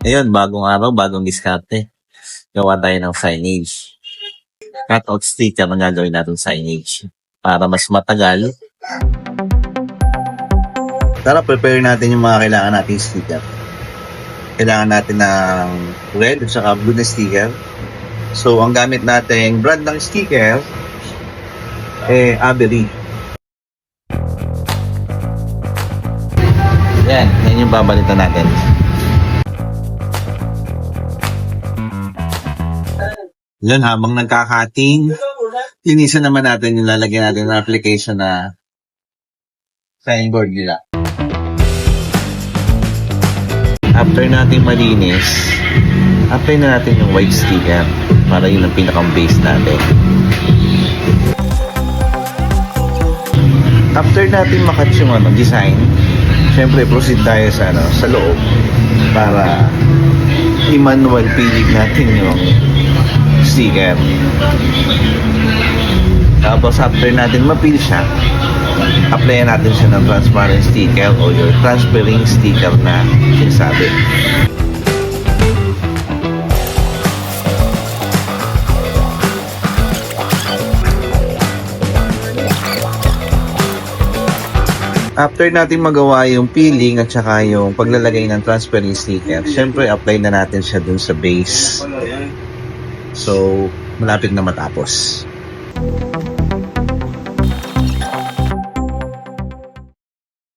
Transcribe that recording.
Ayun, bagong araw, bagong diskarte. Gawa tayo ng signage. Cutout sticker ang gagawin natin signage. Para mas matagal. Tara, prepare natin yung mga kailangan natin sticker. Kailangan natin ng red at saka blue na sticker. So, ang gamit natin brand ng sticker, Avery. Yan yung babalitan natin. Yan, habang nagkakating, linisan naman natin yung lalagyan natin ng application na signboard nila. After natin malinis, apply na natin yung white sticker para yun ang pinakang base natin. After natin makat yung design, syempre proceed tayo sa loob para i-manual pilig natin yung sticker. Tapos after natin ma-peel siya, applyan natin siya ng transparent sticker o your transferring sticker na sinasabi. After natin magawa yung peeling at saka yung paglalagay ng transferring sticker, syempre apply na natin siya dun sa base. So, malapit na matapos.